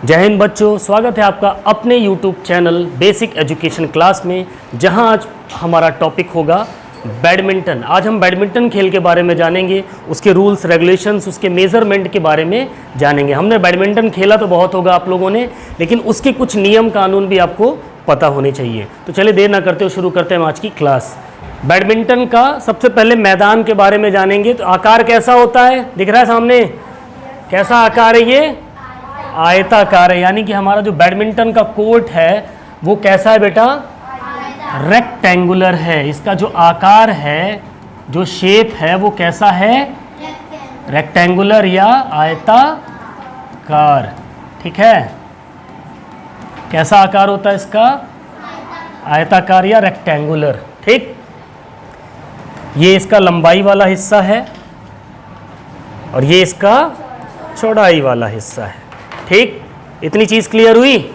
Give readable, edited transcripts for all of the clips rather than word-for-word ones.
जय हिंद बच्चों, स्वागत है आपका अपने YouTube channel basic education class में, जहां आज हमारा टॉपिक होगा बैडमिंटन। आज हम बैडमिंटन खेल के बारे में जानेंगे, उसके रूल्स रेगुलेशंस, उसके मेज़रमेंट के बारे में जानेंगे। हमने बैडमिंटन खेला तो बहुत होगा आप लोगों ने, लेकिन उसके कुछ नियम कानून भी आपको पता होने चाहिए। तो चलिए देर ना करते हुए शुरू करते हैं आज की क्लास। बैडमिंटन का सबसे पहले मैदान के बारे में जानेंगे। तो आकार कैसा होता है, दिख रहा है सामने? कैसा आकार है ये? आयताकार है, यानी कि हमारा जो बैडमिंटन का कोर्ट है वो कैसा है बेटा? रेक्टेंगुलर है। इसका जो आकार है, जो शेप है वो कैसा है? रेक्टेंगुलर या आयताकार। ठीक है, कैसा आकार होता है इसका? आयताकार या रेक्टेंगुलर। ठीक, ये इसका लंबाई वाला हिस्सा है और ये इसका चौड़ाई वाला हिस्सा है। ठीक, इतनी चीज क्लियर हुई?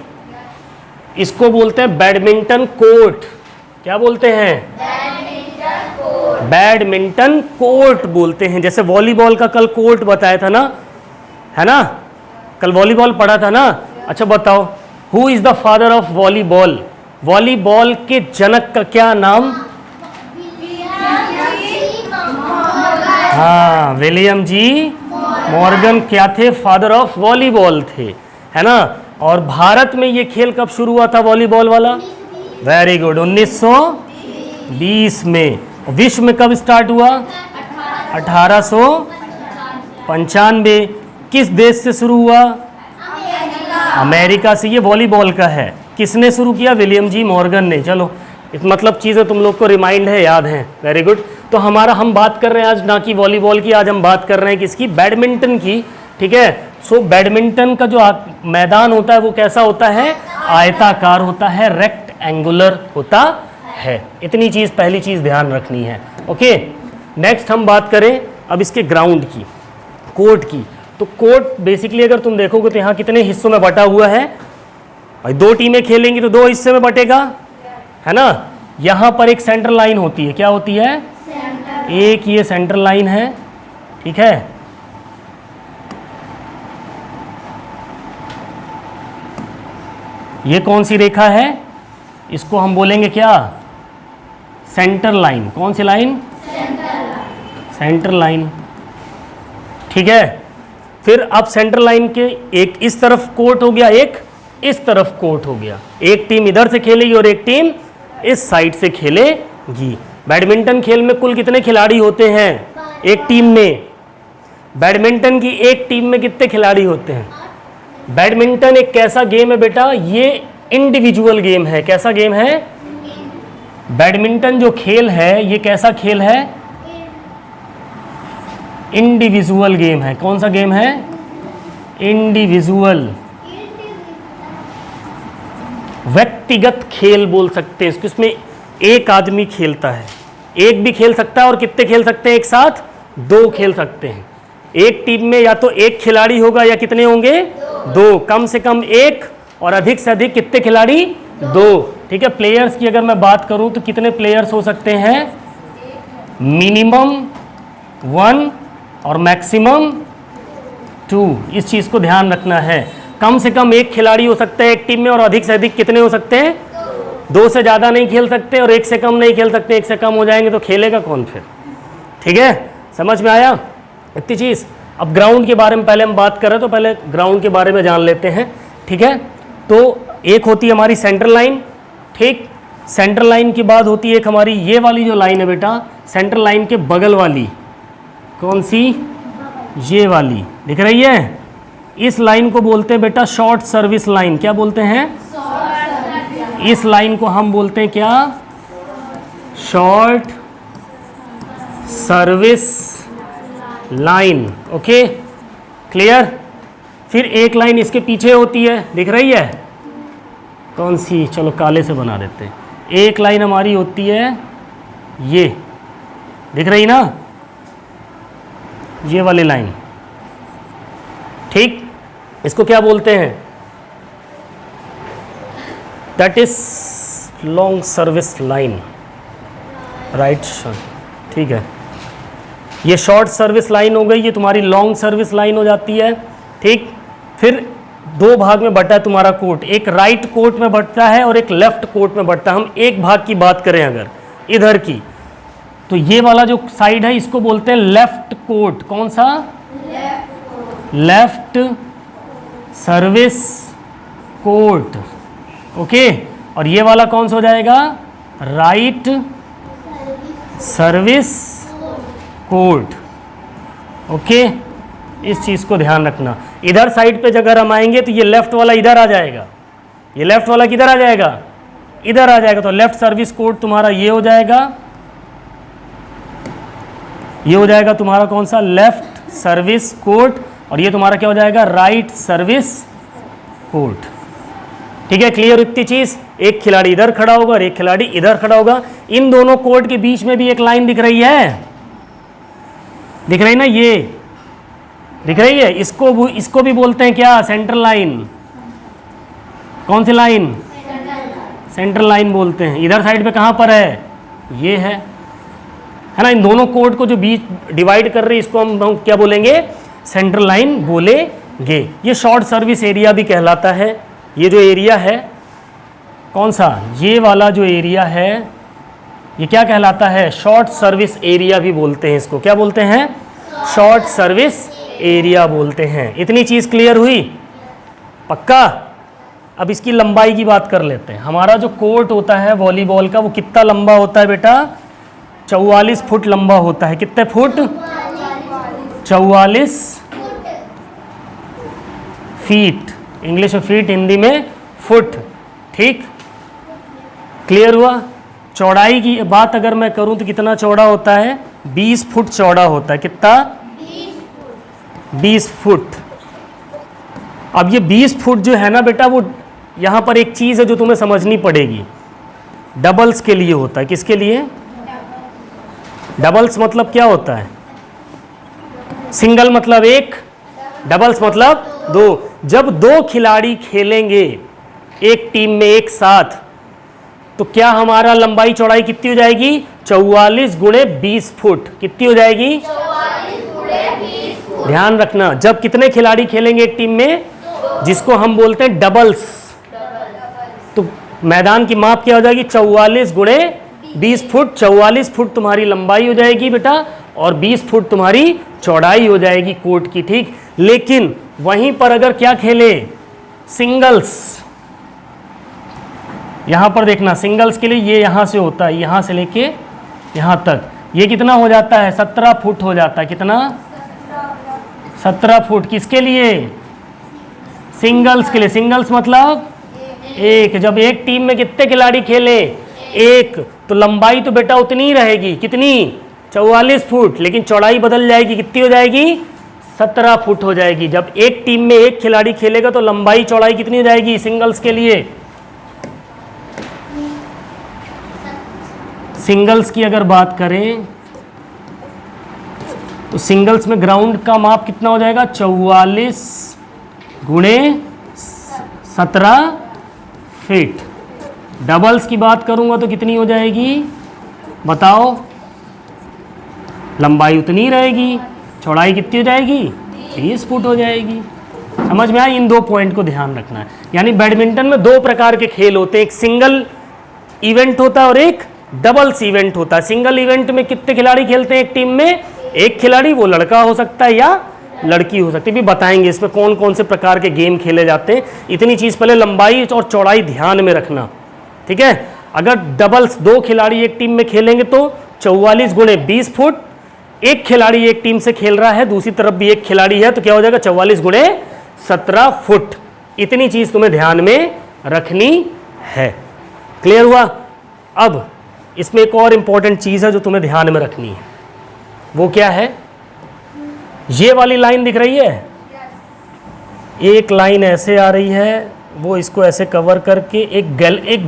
इसको बोलते हैं बैडमिंटन कोर्ट। क्या बोलते हैं? बैडमिंटन कोर्ट बोलते हैं। जैसे वॉलीबॉल का कल कोर्ट बताया था ना, है ना? कल वॉलीबॉल पढ़ा था ना। अच्छा बताओ, who is the father of volleyball? Volleyball के जनक का क्या नाम? हाँ, विलियम जी मॉर्गन क्या थे? फादर ऑफ वॉलीबॉल थे, है ना? और भारत में ये खेल कब शुरू हुआ था वॉलीबॉल वाला? वेरी गुड, 1920 में। विश्व में कब स्टार्ट हुआ? 1895। किस देश से शुरू हुआ? अमेरिका से। ये वॉलीबॉल का है। किसने शुरू किया? विलियम जी मॉर्गन ने। चलो, इस मतलब चीज़ें तुम लोग को रिमाइंड है, याद है। Very good. तो हम बात कर रहे हैं आज ना कि वॉलीबॉल की, आज हम बात कर रहे हैं किसकी? बैडमिंटन की। ठीक है, सो बैडमिंटन का जो मैदान होता है वो कैसा होता है? आयताकार होता है, रेक्टेंगुलर होता है। इतनी चीज़, पहली चीज़ ध्यान रखनी है। ओके, नेक्स्ट हम बात करें अब इसके ग्राउंड की, कोर्ट की। तो कोर्ट बेसिकली अगर तुम देखोगे तो यहाँ कितने हिस्सों में बटा हुआ है भाई? दो टीमें खेलेंगी तो दो हिस्से में बटेगा, है ना? यहाँ पर एक सेंटर लाइन होती है। क्या होती है? एक ये सेंटर लाइन है। ठीक है, ये कौन सी रेखा है? इसको हम बोलेंगे क्या? Centre line. कौन सी लाइन? Centre line. ठीक है, फिर अब सेंटर लाइन के एक इस तरफ कोर्ट हो गया, एक इस तरफ कोर्ट हो गया। एक टीम इधर से खेलेगी और एक टीम इस साइड से खेलेगी। बैडमिंटन खेल में कुल कितने खिलाड़ी होते हैं एक टीम में? बैडमिंटन की एक टीम में कितने खिलाड़ी होते हैं? बैडमिंटन एक कैसा गेम है बेटा? ये इंडिविजुअल गेम है। कैसा गेम है? बैडमिंटन जो खेल है ये कैसा खेल है? इंडिविजुअल गेम है। कौन सा गेम है? इंडिविजुअल, व्यक्तिगत खेल बोल सकते हैं इसको। इसमें एक आदमी खेलता है, एक भी खेल सकता है। और कितने खेल सकते हैं एक साथ? दो खेल सकते हैं। एक टीम में या तो एक खिलाड़ी होगा या कितने होंगे? दो। कम से कम एक और अधिक से अधिक कितने खिलाड़ी? दो। ठीक है, प्लेयर्स की अगर मैं बात करूं तो कितने प्लेयर्स हो सकते हैं? मिनिमम 1 और मैक्सिमम 2। इस चीज को ध्यान रखना है। कम से कम एक खिलाड़ी हो सकता है एक टीम में और अधिक से अधिक कितने हो सकते हैं? दो से ज़्यादा नहीं खेल सकते और एक से कम नहीं खेल सकते। एक से कम हो जाएंगे तो खेलेगा कौन फिर? ठीक है, समझ में आया इतनी चीज़? अब ग्राउंड के बारे में पहले हम बात कर रहे हैं तो पहले ग्राउंड के बारे में जान लेते हैं। ठीक है, तो एक होती है हमारी सेंटर लाइन। ठीक, सेंटर लाइन के बाद होती है एक हमारी ये वाली जो लाइन है बेटा, सेंटर लाइन के बगल वाली। कौन सी? ये वाली दिख रही है? इस लाइन को बोलते हैं बेटा शॉर्ट सर्विस लाइन। क्या बोलते हैं? इस लाइन को हम बोलते हैं क्या? Short service line. Okay, clear? फिर एक लाइन इसके पीछे होती है, दिख रही है? कौन सी? चलो काले से बना देते हैं। एक लाइन हमारी होती है ये, दिख रही ना? ये वाली लाइन। ठीक, इसको क्या बोलते हैं? That is long service line, right? ठीक है, ये शॉर्ट सर्विस लाइन हो गई, ये तुम्हारी लॉन्ग सर्विस लाइन हो जाती है। ठीक, फिर दो भाग में बटा है तुम्हारा कोट, एक राइट कोट में बटता है और एक लेफ्ट कोट में बटता है। हम एक भाग की बात करें अगर इधर की, तो ये वाला जो साइड है इसको बोलते हैं लेफ्ट कोट। कौन सा? Left service coat. ओके, और ये वाला कौन सा हो जाएगा? Right service coat. ओके, इस चीज़ को ध्यान रखना। इधर साइड पे अगर हम आएंगे तो ये लेफ्ट वाला इधर आ जाएगा, ये लेफ्ट वाला किधर आ जाएगा? इधर आ जाएगा। तो लेफ्ट सर्विस कोड तुम्हारा ये हो जाएगा, ये हो जाएगा तुम्हारा कौन सा? Left service code. और ये तुम्हारा क्या हो जाएगा? Right service code. ठीक है, क्लियर इतनी चीज़? एक खिलाड़ी इधर खड़ा होगा और एक खिलाड़ी इधर खड़ा होगा। इन दोनों कोड के बीच में भी एक लाइन दिख रही है, दिख रही ना? ये दिख रही है। इसको भी बोलते हैं क्या? Central line. कौन सी लाइन? सेंट्रल लाइन बोलते हैं। इधर साइड पे कहाँ पर है? ये है ना? इन दोनों कोड को जो बीच डिवाइड कर रही है इसको हम क्या बोलेंगे? सेंट्रल लाइन बोलेंगे। ये शॉर्ट सर्विस एरिया भी कहलाता है। ये जो एरिया है कौन सा? ये वाला जो एरिया है ये क्या कहलाता है? शॉर्ट सर्विस एरिया भी बोलते हैं इसको। क्या बोलते हैं? शॉर्ट सर्विस एरिया बोलते हैं। इतनी चीज़ क्लियर हुई? पक्का? अब इसकी लंबाई की बात कर लेते हैं। हमारा जो कोर्ट होता है वॉलीबॉल का वो कितना लंबा होता है बेटा? 44 फुट लंबा होता है। कितने फुट? 44 फीट। इंग्लिश में फीट, हिंदी में फुट। ठीक, क्लियर हुआ? चौड़ाई की बात अगर मैं करूं तो कितना चौड़ा होता है? 20 फुट चौड़ा होता है। कितना? 20 फुट। अब ये 20 फुट जो है ना बेटा, वो यहाँ पर एक चीज़ है जो तुम्हें समझनी पड़ेगी। डबल्स के लिए होता है। किसके लिए? डबल्स मतलब क्या होता है? सिंगल मतलब एक, डबल्स मतलब दो। जब दो खिलाड़ी खेलेंगे एक टीम में एक साथ, तो क्या हमारा लंबाई चौड़ाई कितनी हो जाएगी? 44 गुणे 20 फुट। कितनी हो जाएगी? 44 गुणे 20 फुट। ध्यान रखना, जब कितने खिलाड़ी खेलेंगे एक टीम में, जिसको हम बोलते हैं डबल्स, तो मैदान की माप क्या हो जाएगी? 44 गुणे 20 फुट। 44 फुट तुम्हारी लंबाई हो जाएगी बेटा और 20 फुट तुम्हारी चौड़ाई हो जाएगी कोर्ट की। ठीक, लेकिन वहीं पर अगर क्या खेले? सिंगल्स। यहां पर देखना, सिंगल्स के लिए ये यहां से होता है, यहां से लेके यहां तक। ये कितना हो जाता है? 17 फुट हो जाता है। कितना? 17 फुट। किसके लिए? सिंगल्स के लिए। सिंगल्स मतलब एक। जब एक टीम में कितने खिलाड़ी खेले? एक। तो लंबाई तो बेटा उतनी ही रहेगी। कितनी? 44 फुट, लेकिन चौड़ाई बदल जाएगी। कितनी हो जाएगी? 17 फुट हो जाएगी। जब एक टीम में एक खिलाड़ी खेलेगा तो लंबाई चौड़ाई कितनी हो जाएगी सिंगल्स के लिए? सिंगल्स की अगर बात करें तो सिंगल्स में ग्राउंड का माप कितना हो जाएगा? 44 गुणे 17 फीट। डबल्स की बात करूंगा तो कितनी हो जाएगी? बताओ। लंबाई उतनी रहेगी, चौड़ाई कितनी हो जाएगी? 30 फुट हो जाएगी। समझ में आई? इन दो पॉइंट को ध्यान रखना है। यानी बैडमिंटन में दो प्रकार के खेल होते हैं, एक सिंगल इवेंट होता है और एक डबल्स इवेंट होता है। सिंगल इवेंट में कितने खिलाड़ी खेलते हैं एक टीम में? एक खिलाड़ी, वो लड़का हो सकता है या लड़की हो सकती है। भी बताएंगे इसमें कौन कौन से प्रकार के गेम खेले जाते हैं। इतनी चीज़ पहले लंबाई और चौड़ाई ध्यान में रखना, ठीक है? अगर डबल्स दो खिलाड़ी एक टीम में खेलेंगे तो 44 गुणे 20 फुट। एक खिलाड़ी एक टीम से खेल रहा है, दूसरी तरफ भी एक खिलाड़ी है, तो क्या हो जाएगा? 44 गुणे 17 फुट। इतनी चीज़ तुम्हें ध्यान में रखनी है। क्लियर हुआ? अब इसमें एक और इंपॉर्टेंट चीज़ है जो तुम्हें ध्यान में रखनी है। वो क्या है? ये वाली लाइन दिख रही है? एक लाइन ऐसे आ रही है, वो इसको ऐसे कवर करके एक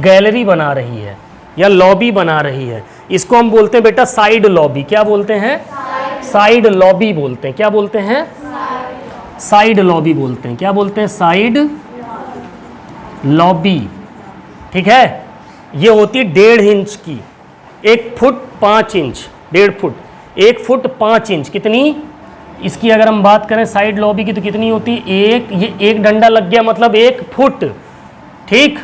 गैलरी बना रही है या लॉबी बना रही है। इसको हम बोलते हैं बेटा साइड लॉबी। क्या बोलते हैं? साइड लॉबी बोलते हैं। क्या बोलते हैं? साइड लॉबी बोलते हैं। क्या बोलते हैं? Side lobby. ठीक है? ये होती है 1.5 इंच की। 1 foot 5 inch, 1.5 foot, 1 foot 5 inch. कितनी? इसकी अगर हम बात करें साइड लॉबी की तो कितनी होती है, एक, ये एक डंडा लग गया मतलब 1 फुट, ठीक,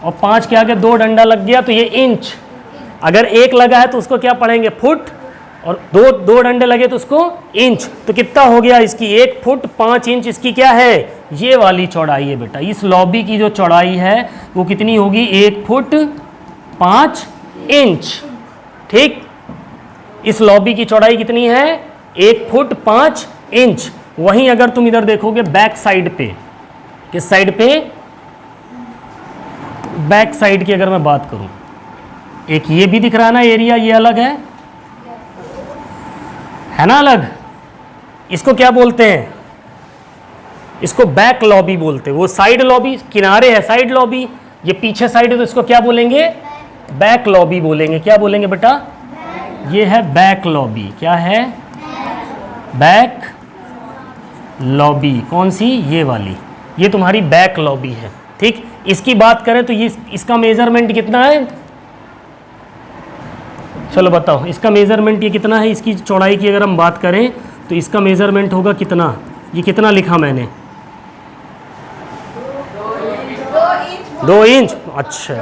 और 5 के आगे 2 डंडा लग गया तो ये इंच। अगर 1 लगा है तो उसको क्या पढ़ेंगे, फुट, और दो डंडे लगे तो उसको इंच। तो कितना हो गया इसकी, 1 फुट 5 इंच इसकी क्या है, ये वाली चौड़ाई है बेटा। इस लॉबी की जो चौड़ाई है वो कितनी होगी, 1 फुट 5 इंच, ठीक। इस लॉबी की चौड़ाई कितनी है, 1 फुट 5 इंच। वहीं अगर तुम इधर देखोगे बैक साइड पे, किस साइड पे, बैक साइड की अगर मैं बात करूं, एक ये भी दिख रहा है ना एरिया, ये अलग है ना अलग। इसको क्या बोलते हैं, इसको बैक लॉबी बोलते हैं। वो साइड लॉबी किनारे है साइड लॉबी, ये पीछे साइड है तो इसको क्या बोलेंगे, बैक लॉबी बोलेंगे। क्या बोलेंगे बेटा, ये है बैक लॉबी। क्या है, बैक लॉबी। कौन सी, ये वाली, ये तुम्हारी बैक लॉबी है, ठीक। इसकी बात करें तो ये इसका मेजरमेंट कितना है, चलो बताओ इसका मेजरमेंट ये कितना है। इसकी चौड़ाई की अगर हम बात करें तो इसका मेजरमेंट होगा कितना, ये कितना लिखा मैंने, 2 इंच। अच्छा,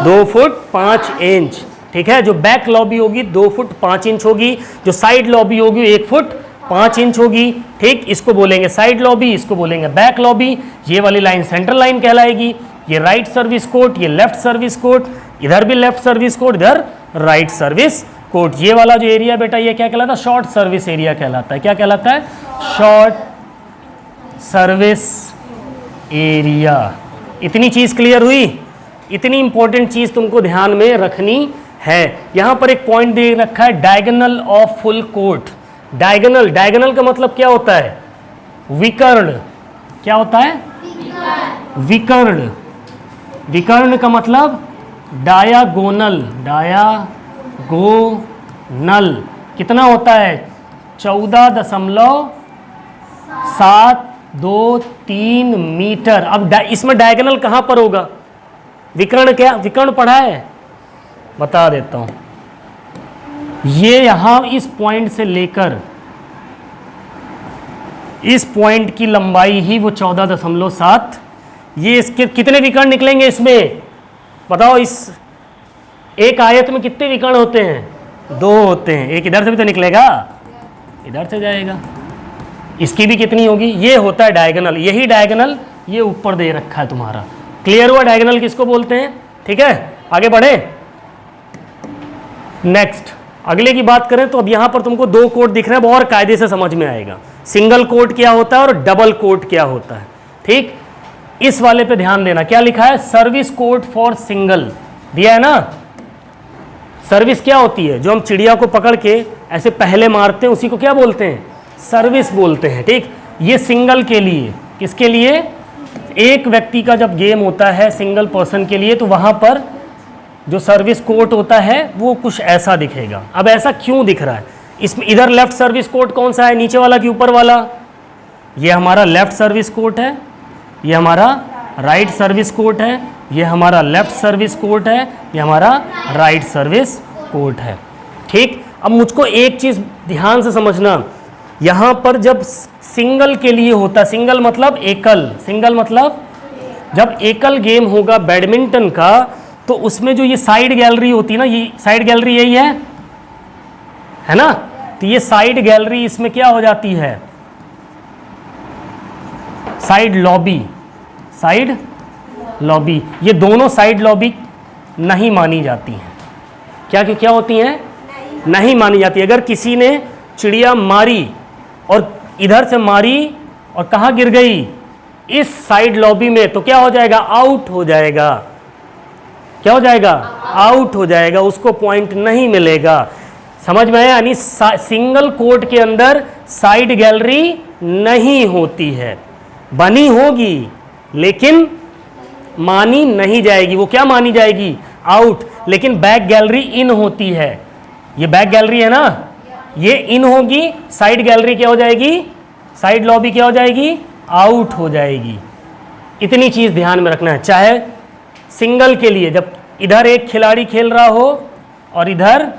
2 फुट 5 इंच, ठीक है। जो बैक लॉबी होगी 2 फुट 5 इंच होगी, जो साइड लॉबी होगी 1 फुट 5 इंच होगी, ठीक। इसको बोलेंगे साइड लॉबी, इसको बोलेंगे बैक लॉबी। ये वाली लाइन सेंट्रल लाइन कहलाएगी। ये राइट सर्विस कोर्ट, ये लेफ्ट सर्विस कोर्ट, इधर भी लेफ्ट सर्विस कोर्ट, इधर राइट सर्विस कोर्ट। ये वाला जो एरिया बेटा ये क्या कहलाता है, शॉर्ट सर्विस एरिया कहलाता है। क्या कहलाता है, शॉर्ट सर्विस एरिया। इतनी चीज क्लियर हुई। इतनी इंपॉर्टेंट चीज तुमको ध्यान में रखनी है। यहां पर एक पॉइंट दे रखा है, diagonal of full court. Diagonal, diagonal का मतलब क्या होता है, विकर्ण। क्या होता है, विकर्ण। विकर्ण का मतलब डायागोनल, डायागोनल कितना होता है, 14.723 मीटर। अब इसमें डायगोनल कहां पर होगा, विकर्ण, क्या विकर्ण पढ़ा है, बता देता हूं। ये यहां इस पॉइंट से लेकर इस पॉइंट की लंबाई ही वो 14.7, ये इसके कितने विकर्ण निकलेंगे इसमें बताओ। इस एक आयत में कितने विकर्ण होते हैं, 2 होते हैं। एक इधर से भी तो निकलेगा, इधर से जाएगा। इसकी भी कितनी होगी, ये होता है डायगोनल। यही डायगोनल ये ऊपर दे रखा है तुम्हारा। क्लियर हुआ डायगोनल किसको बोलते हैं, ठीक है। आगे बढ़े, नेक्स्ट अगले की बात करें तो अब यहां पर तुमको 2 कोड दिख रहे हैं, और कायदे से समझ में आएगा। सिंगल कोड क्या होता है और डबल कोड क्या होता है, ठीक। इस वाले पे ध्यान देना, क्या लिखा है, सर्विस कोड फॉर सिंगल दिया है ना। सर्विस क्या होती है, जो हम चिड़िया को पकड़ के ऐसे पहले मारते हैं उसी को क्या बोलते हैं, सर्विस बोलते हैं, ठीक। ये सिंगल के लिए, किसके लिए, एक व्यक्ति का जब गेम होता है सिंगल पर्सन के लिए, तो वहां पर जो सर्विस कोड होता है वो कुछ ऐसा दिखेगा। अब ऐसा क्यों दिख रहा है, इसमें इधर लेफ्ट सर्विस कोड कौन सा है, नीचे वाला कि ऊपर वाला, ये हमारा लेफ्ट सर्विस कोड है, ये हमारा राइट सर्विस कोड है, ये हमारा लेफ्ट सर्विस कोड है, ये हमारा राइट सर्विस कोड है, ठीक। अब मुझको एक चीज ध्यान से समझना, यहां पर जब सिंगल के लिए होता, सिंगल मतलब एकल, सिंगल मतलब जब एकल गेम होगा बैडमिंटन का, तो उसमें जो ये साइड गैलरी होती है ना, ये साइड गैलरी यही है ना। तो ये साइड गैलरी इसमें क्या हो जाती है, साइड लॉबी, साइड लॉबी। ये दोनों साइड लॉबी नहीं मानी जाती हैं। क्या होती हैं, नहीं मानी जाती। अगर किसी ने चिड़िया मारी और इधर से मारी और कहाँ गिर गई, इस साइड लॉबी में, तो क्या हो जाएगा, आउट हो जाएगा। क्या हो जाएगा, आउट हो जाएगा, उसको पॉइंट नहीं मिलेगा। समझ में आया, यानी सिंगल कोर्ट के अंदर साइड गैलरी नहीं होती है, बनी होगी लेकिन मानी नहीं जाएगी। वो क्या मानी जाएगी, आउट। लेकिन बैक गैलरी इन होती है, ये बैक गैलरी है ना, ये इन होगी, साइड गैलरी क्या हो जाएगी, साइड लॉबी क्या हो जाएगी, आउट हो जाएगी। इतनी चीज ध्यान में रखना है। चाहे सिंगल के लिए जब इधर एक खिलाड़ी खेल रहा हो और इधर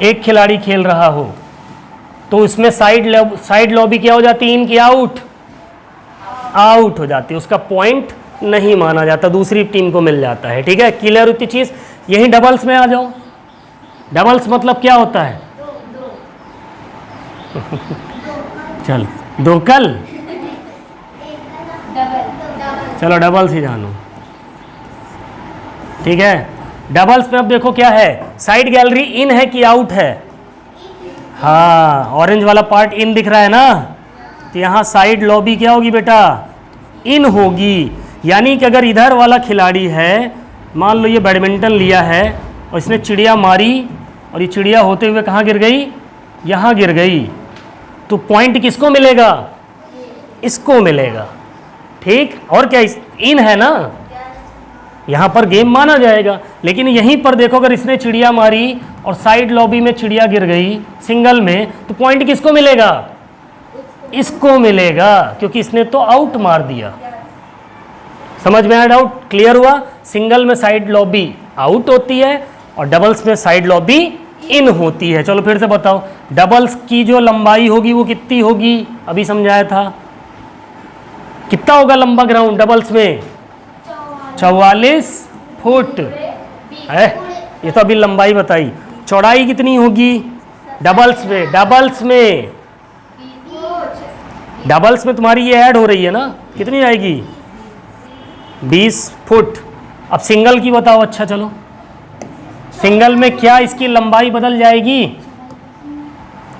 एक खिलाड़ी खेल रहा हो तो उसमें साइड लॉबी क्या हो जाती है, इन की आउट हो जाती है, उसका पॉइंट नहीं माना जाता, दूसरी टीम को मिल जाता है। ठीक है, क्लियर होती चीज। यही डबल्स में आ जाओ। डबल्स मतलब क्या होता है? चल दो कल, चलो डबल्स ही जानो। ठीक है, डबल्स में अब देखो क्या है, साइड गैलरी इन है कि आउट है? हाँ, ऑरेंज वाला पार्ट इन दिख रहा है ना, तो यहाँ साइड लॉबी क्या होगी बेटा? इन होगी। यानी कि अगर इधर वाला खिलाड़ी है, मान लो ये बैडमिंटन लिया है और इसने चिड़िया मारी और ये चिड़िया होते हुए कहाँ गिर गई? यहाँ गिर गई, तो पॉइंट किसको मिलेगा? इसको मिलेगा। ठीक, और क्या इन है ना, यहाँ पर गेम माना जाएगा। लेकिन यहीं पर देखो, अगर इसने चिड़िया मारी और साइड लॉबी में चिड़िया गिर गई सिंगल में, तो पॉइंट किसको मिलेगा? इसको मिलेगा, क्योंकि इसने तो आउट मार दिया। समझ में आया डाउट? क्लियर हुआ? सिंगल में साइड लॉबी आउट होती है और डबल्स में साइड लॉबी इन होती है। चलो फिर से बताओ, डबल्स की जो लंबाई होगी वो कितनी होगी? अभी समझाया था, कितना होगा लंबा ग्राउंड डबल्स में? 44 फुट है। ये तो अभी लंबाई बताई। चौड़ाई कितनी होगी डबल्स में? डबल्स में तुम्हारी ये ऐड हो रही है ना, कितनी आएगी? 20 फुट। अब सिंगल की बताओ। अच्छा चलो, सिंगल में क्या इसकी लंबाई बदल जाएगी?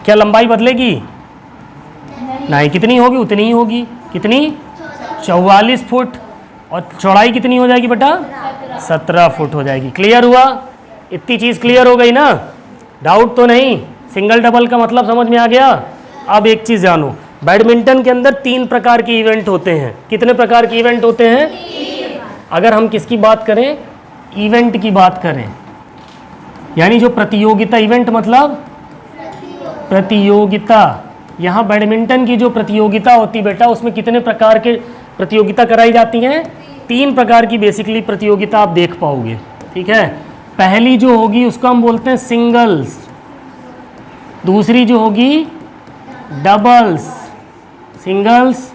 क्या लंबाई बदलेगी? नहीं, कितनी होगी उतनी ही होगी। कितनी? 44 फुट। और चौड़ाई कितनी हो जाएगी बेटा? 17 फुट हो जाएगी। क्लियर हुआ? इतनी चीज़ क्लियर हो गई ना? डाउट तो नहीं? सिंगल डबल का मतलब समझ में आ गया? अब एक चीज़ जानो, बैडमिंटन के अंदर 3 प्रकार के इवेंट होते हैं। कितने प्रकार के इवेंट होते हैं? 3। अगर हम किसकी बात करें? इवेंट की बात करें, यानी जो प्रतियोगिता, इवेंट मतलब प्रतियोगिता। यहाँ बैडमिंटन की जो प्रतियोगिता होती बेटा, उसमें कितने प्रकार के प्रतियोगिता कराई जाती हैं? 3 प्रकार की बेसिकली प्रतियोगिता आप देख पाओगे। ठीक है, पहली जो होगी उसको हम बोलते हैं सिंगल्स, दूसरी जो होगी डबल्स, सिंगल्स,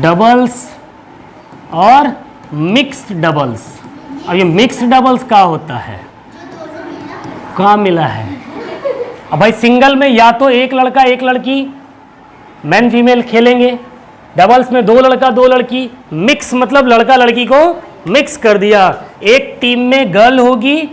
डबल्स और मिक्स्ड डबल्स। अब ये मिक्स्ड डबल्स का होता है, कहाँ मिला है? अब भाई सिंगल में या तो एक लड़का एक लड़की मैन फीमेल खेलेंगे, डबल्स में 2 लड़का 2 लड़की, मिक्स मतलब लड़का लड़की को मिक्स कर दिया। एक टीम में गर्ल होगी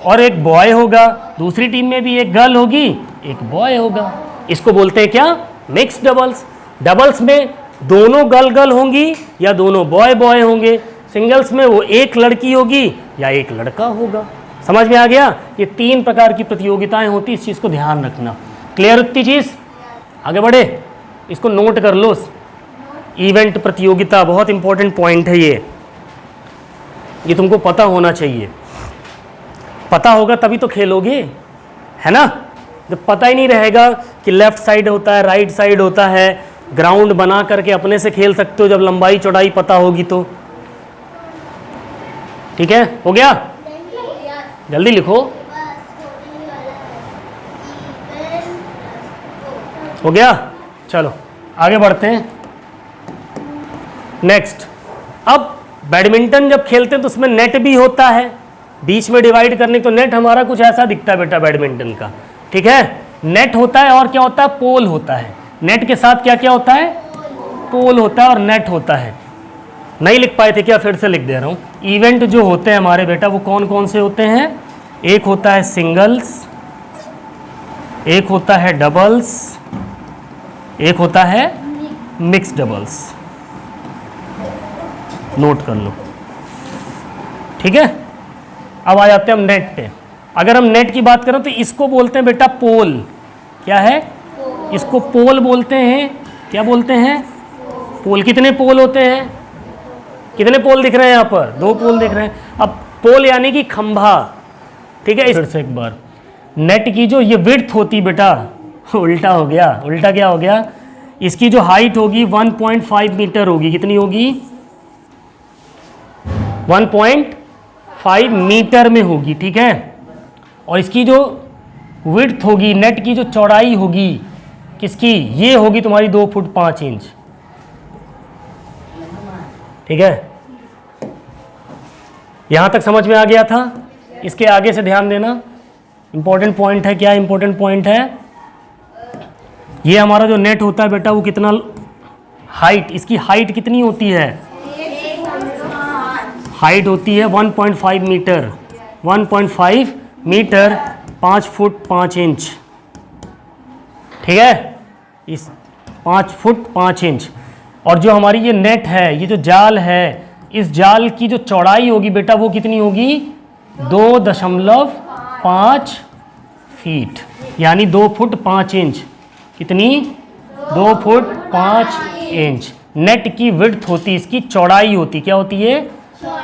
और एक बॉय होगा, दूसरी टीम में भी एक गर्ल होगी एक बॉय होगा। इसको बोलते हैं क्या? Mix doubles. डबल्स में दोनों गर्ल गर्ल होंगी या दोनों बॉय बॉय होंगे। सिंगल्स में वो एक लड़की होगी या एक लड़का होगा। समझ में आ गया? ये 3 प्रकार की प्रतियोगिताएं होती, इस चीज़ को ध्यान रखना। क्लियर होती चीज़? आगे बढ़े, इसको नोट कर लो। इवेंट प्रतियोगिता बहुत इंपॉर्टेंट पॉइंट है ये तुमको पता होना चाहिए। पता होगा तभी तो खेलोगे, है ना? जब पता ही नहीं रहेगा कि लेफ्ट साइड होता है, राइट साइड होता है, ग्राउंड बना करके अपने से खेल सकते हो जब लंबाई चौड़ाई पता होगी तो। ठीक है, हो गया? जल्दी लिखो। हो गया? चलो आगे बढ़ते हैं। नेक्स्ट, अब बैडमिंटन जब खेलते हैं तो उसमें नेट भी होता है, बीच में डिवाइड करने। तो नेट हमारा कुछ ऐसा दिखता है बेटा बैडमिंटन का। ठीक है, नेट होता है और क्या होता है? पोल होता है। नेट के साथ क्या क्या होता है? पोल होता है और नेट होता है। नहीं लिख पाए थे क्या? फिर से लिख दे रहा हूँ। इवेंट जो होते हैं हमारे बेटा वो कौन कौन से होते हैं? एक होता है सिंगल्स, एक होता है डबल्स, एक होता है मिक्स डबल्स। नोट कर लो। ठीक है, अब आ जाते हैं हम नेट पे। अगर हम नेट की बात करें तो इसको बोलते हैं बेटा पोल। क्या है? इसको पोल बोलते हैं। क्या बोलते हैं? पोल। कितने पोल होते हैं? कितने पोल दिख रहे हैं यहाँ पर? 2 पोल दिख रहे हैं। अब पोल यानी कि खंभा। ठीक है, फिर से एक बार, नेट की जो ये विड्थ होती बेटा, उल्टा हो गया। उल्टा क्या हो गया? इसकी जो हाइट होगी 1.5 मीटर होगी। कितनी होगी? 1.5 मीटर में होगी। ठीक है, और इसकी जो विड्थ होगी, नेट की जो चौड़ाई होगी किसकी, ये होगी तुम्हारी 2 फुट 5 इंच। ठीक है, यहां तक समझ में आ गया था। इसके आगे से ध्यान देना, इंपॉर्टेंट पॉइंट है। क्या इंपॉर्टेंट पॉइंट है? ये हमारा जो नेट होता है बेटा वो कितना हाइट, इसकी हाइट कितनी होती है? हाइट होती है 1.5 मीटर, 1.5 मीटर 5 फुट 5 इंच। ठीक है, इस 5 फुट 5 इंच। और जो हमारी ये नेट है, ये जो जाल है, इस जाल की जो चौड़ाई होगी बेटा वो कितनी होगी? 2.5 फीट, यानी 2 फुट 5 इंच। कितनी? 2 फुट 5 इंच। नेट की विड्थ होती, इसकी चौड़ाई होती। क्या होती है?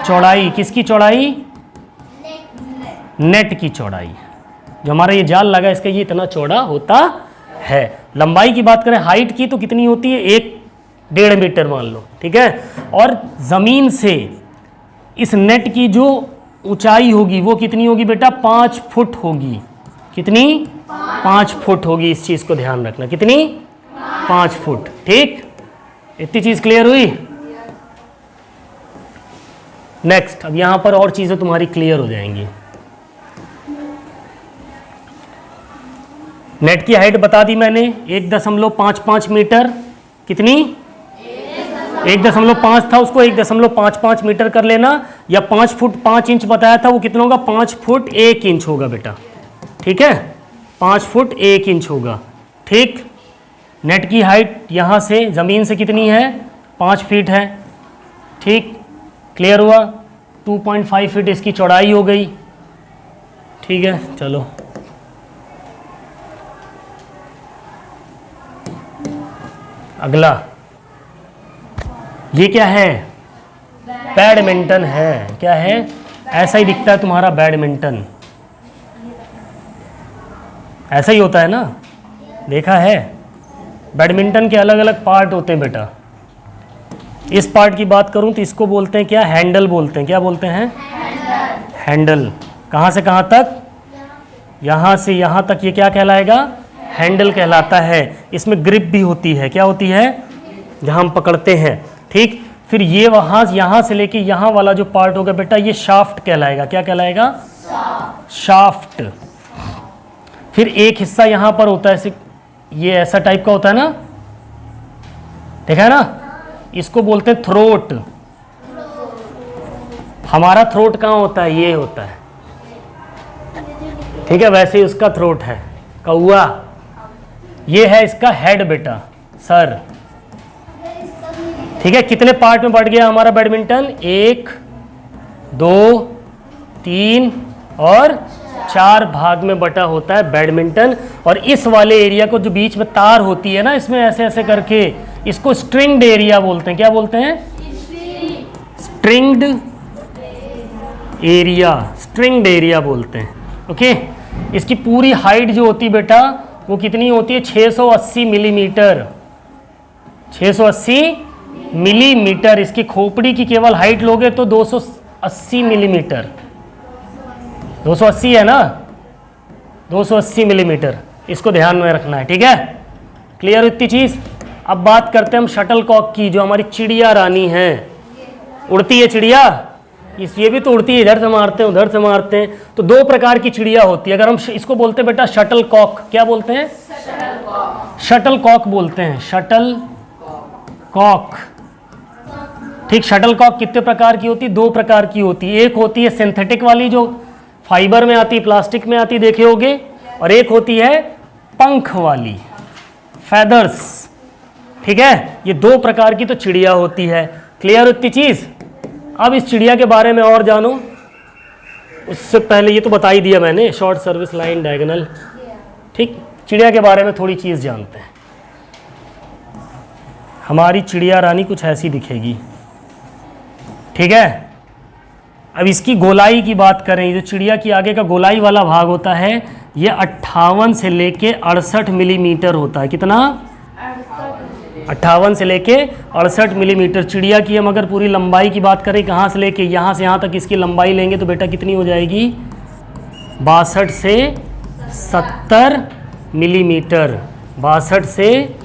चौड़ाई। किसकी चौड़ाई? नेट की चौड़ाई। जो हमारा ये जाल लगा इसका ये इतना चौड़ा होता है। लंबाई की बात करें हाइट की तो कितनी होती है? 1.5 मीटर मान लो। ठीक है, और ज़मीन से इस नेट की जो ऊंचाई होगी वो कितनी होगी बेटा? 5 फुट होगी। कितनी? 5 फुट होगी। इस चीज़ को ध्यान रखना। कितनी? 5 फुट। ठीक, इतनी चीज़ क्लियर हुई? नेक्स्ट, अब यहां पर और चीज़ें तुम्हारी क्लियर हो जाएंगी। नेट की हाइट बता दी मैंने, 1.55 मीटर। कितनी? 1.5 था, उसको 1.55 मीटर कर लेना, या 5 फुट 5 इंच बताया था, वो कितना होगा? 5 फुट 1 इंच होगा बेटा। ठीक है, 5 फुट 1 इंच होगा। ठीक, नेट की हाइट यहाँ से ज़मीन से कितनी है? 5 फीट है। ठीक, क्लियर हुआ? 2.5 फीट इसकी चौड़ाई हो गई। ठीक है, चलो अगला। ये क्या है? बैडमिंटन है। क्या है? ऐसा ही दिखता है तुम्हारा बैडमिंटन। ऐसा ही होता है ना, देखा है? बैडमिंटन के अलग अलग पार्ट होते हैं बेटा। इस पार्ट की बात करूं तो इसको बोलते हैं क्या? हैंडल बोलते हैं। क्या बोलते हैं? हैंडल। कहाँ से कहाँ तक? यहाँ से यहाँ तक ये क्या कहलाएगा? हैंडल कहलाता है। इसमें ग्रिप भी होती है। क्या होती है? जहाँ हम पकड़ते हैं। ठीक, फिर ये वहाँ यहाँ से लेके यहाँ वाला जो पार्ट होगा बेटा ये शाफ्ट कहलाएगा। क्या कहलाएगा? शाफ्ट। फिर एक हिस्सा यहाँ पर होता है, ये ऐसा टाइप का होता है ना, देखा है ना? इसको बोलते हैं थ्रोट। हमारा थ्रोट कहाँ होता है? ये होता है। ठीक है, वैसे ही उसका थ्रोट है। कौआ। ये है इसका हेड बेटा, सर। ठीक है, कितने पार्ट में बढ़ गया हमारा बैडमिंटन? 1, 2, 3 और 4 भाग में बटा होता है बैडमिंटन। और इस वाले एरिया को जो बीच में तार होती है ना, इसमें ऐसे ऐसे करके, इसको स्ट्रिंग्ड एरिया बोलते हैं। क्या बोलते हैं? Stringed area. स्ट्रिंग्ड एरिया बोलते हैं। ओके, इसकी पूरी हाइट जो होती है बेटा वो कितनी होती है? 680 मिलीमीटर। 680 मिलीमीटर। इसकी खोपड़ी की केवल हाइट लोगे तो 280 मिलीमीटर। 280 है ना? 280 मिलीमीटर। इसको ध्यान में रखना है। ठीक है, क्लियर इतनी चीज़? अब बात करते हैं हम शटल कॉक की, जो हमारी चिड़िया रानी है। उड़ती है चिड़िया, ये भी तो उड़ती है, इधर से मारते हैं उधर से मारते हैं। तो 2 प्रकार की चिड़िया होती है। अगर हम इसको बोलते हैं बेटा शटल कॉक। क्या बोलते हैं? शटल कॉक बोलते हैं। Shuttlecock. ठीक, शटल कॉक कितने प्रकार की होती है? 2 प्रकार की होती है। एक होती है सिंथेटिक वाली, जो फाइबर में आती, प्लास्टिक में आती, देखे होगे। और एक होती है पंख वाली, फेदर्स। ठीक है, ये 2 प्रकार की तो चिड़िया होती है। क्लियर इतनी चीज़? अब इस चिड़िया के बारे में और जानो। उससे पहले ये तो बता ही दिया मैंने, शॉर्ट सर्विस लाइन, डायगोनल। ठीक, चिड़िया के बारे में थोड़ी चीज़ जानते हैं। हमारी चिड़िया रानी कुछ ऐसी दिखेगी। ठीक है, अब इसकी गोलाई की बात करें, जो चिड़िया की आगे का गोलाई वाला भाग होता है ये 58 से लेके 68 मिलीमीटर होता है। कितना? 58 से लेके 68 मिलीमीटर चिड़िया की। हम अगर पूरी लंबाई की बात करें, कहाँ से लेके यहाँ से यहाँ तक इसकी लंबाई लेंगे तो बेटा कितनी हो जाएगी? 62 से 70 मिलीमीटर, 62 से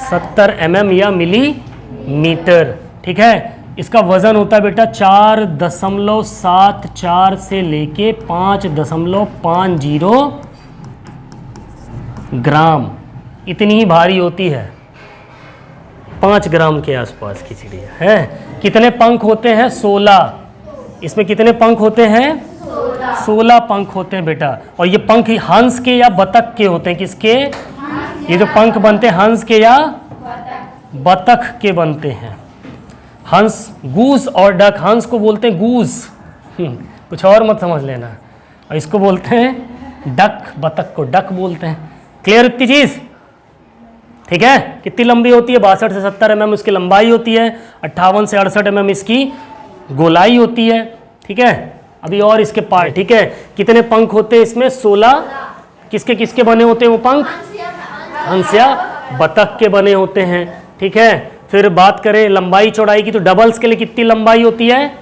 70 mm या मिलीमीटर। ठीक है, इसका वजन होता है बेटा 4.74 से लेके 5.50 ग्राम, इतनी ही भारी होती है, 5 ग्राम के आसपास की चिड़िया है। कितने पंख होते हैं? 16। इसमें कितने पंख होते हैं? 16 पंख होते हैं बेटा। और ये पंख हंस के या बतख के होते हैं? किसके? ये जो पंख बनते हैं हंस के या बतख के बनते हैं। हंस, गूस और डक। हंस को बोलते हैं गूस, कुछ और मत समझ लेना। और इसको बोलते हैं डक, बतख को डक बोलते हैं। क्लियर इतनी चीज? ठीक है। कितनी लंबी होती है? 62 से 70 mm इसकी लंबाई होती है, 58 से 68 mm इसकी गोलाई होती है। ठीक है, अभी और इसके पार्ट। ठीक है, कितने पंख होते हैं इसमें? 16। किसके किसके बने होते हैं वो पंख? हंस या बतख के बने होते हैं। ठीक है, फिर बात करें लंबाई चौड़ाई की, तो डबल्स के लिए कितनी लंबाई होती है?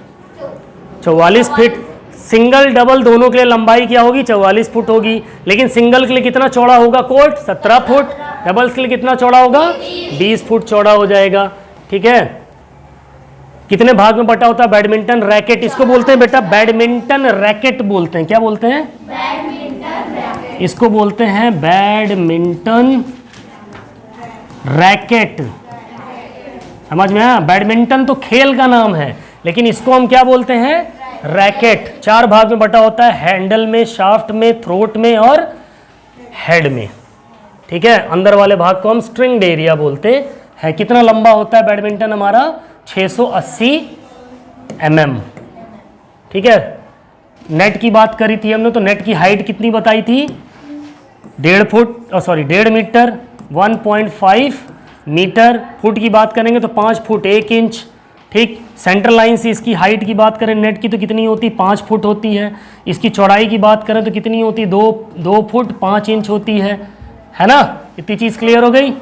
44 फीट। सिंगल डबल दोनों के लिए लंबाई क्या होगी? 44 फुट होगी। लेकिन सिंगल के लिए कितना चौड़ा होगा कोर्ट? 17 फुट। डबल्स के लिए कितना चौड़ा होगा? 20 फुट चौड़ा हो जाएगा। ठीक है, कितने भाग में बटा होता है बैडमिंटन रैकेट? इसको बोलते हैं बेटा बैडमिंटन रैकेट बोलते हैं। क्या बोलते हैं? Badminton racket. इसको बोलते हैं बैडमिंटन रैकेट। समझ में आया? बैडमिंटन तो खेल का नाम है, लेकिन इसको हम क्या बोलते हैं? रैकेट। 4 भाग में बटा होता है, हैंडल में, शाफ्ट में, थ्रोट में और हेड में। ठीक है, अंदर वाले भाग को हम स्ट्रिंग्ड एरिया बोलते हैं। कितना लंबा होता है बैडमिंटन हमारा? 680 mm। ठीक है, नेट की बात करी थी हमने, तो नेट की हाइट कितनी बताई थी? 1.5 मीटर, 1.5 मीटर। फुट की बात करेंगे तो 5 फुट 1 इंच। ठीक, सेंट्रल लाइन से इसकी हाइट की बात करें नेट की तो कितनी होती? 5 फुट होती है। इसकी चौड़ाई की बात करें तो कितनी होती? 2 फुट 5 इंच होती है ना? इतनी चीज क्लियर हो गई?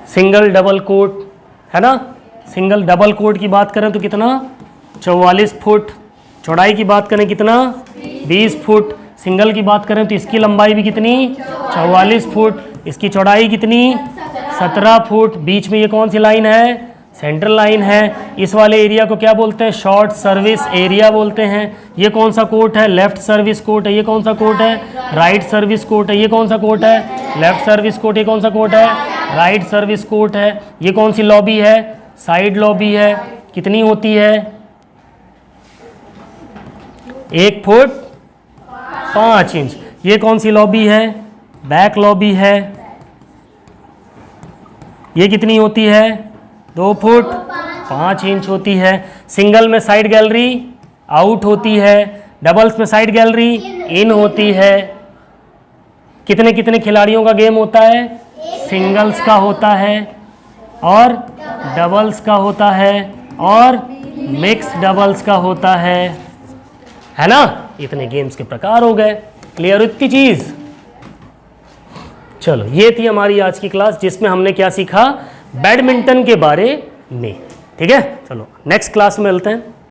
सिंगल डबल कोट है ना? सिंगल डबल कोट की बात करें तो कितना? 44 फुट। चौड़ाई की बात करें कितना? 20 फुट। सिंगल की बात करें तो इसकी लंबाई भी कितनी? 44 फुट। इसकी चौड़ाई कितनी? 17 फुट। बीच में ये कौन सी लाइन है? सेंट्रल लाइन है। इस वाले एरिया को क्या बोलते हैं? शॉर्ट सर्विस एरिया बोलते हैं। ये कौन सा कोर्ट है? लेफ्ट सर्विस कोर्ट है। ये कौन सा कोर्ट है? राइट सर्विस कोर्ट है। ये कौन सा कोर्ट है? Left service court. ये कौन सा कोर्ट है? राइट सर्विस कोर्ट है। ये कौन सी लॉबी है? साइड लॉबी है। कितनी होती है? 1 फुट 5 इंच। ये कौन सी लॉबी है? बैक लॉबी है। ये कितनी होती है? 2 फुट 5 इंच होती है। सिंगल में साइड गैलरी आउट होती है, डबल्स में साइड गैलरी इन होती है। कितने कितने खिलाड़ियों का गेम होता है? सिंगल्स का होता है और डबल्स का होता है और मिक्स डबल्स का होता है ना? इतने गेम्स के प्रकार हो गए। क्लियर इतनी चीज? चलो, ये थी हमारी आज की क्लास जिसमें हमने क्या सीखा? बैडमिंटन के बारे में। ठीक है, चलो नेक्स्ट क्लास में मिलते हैं।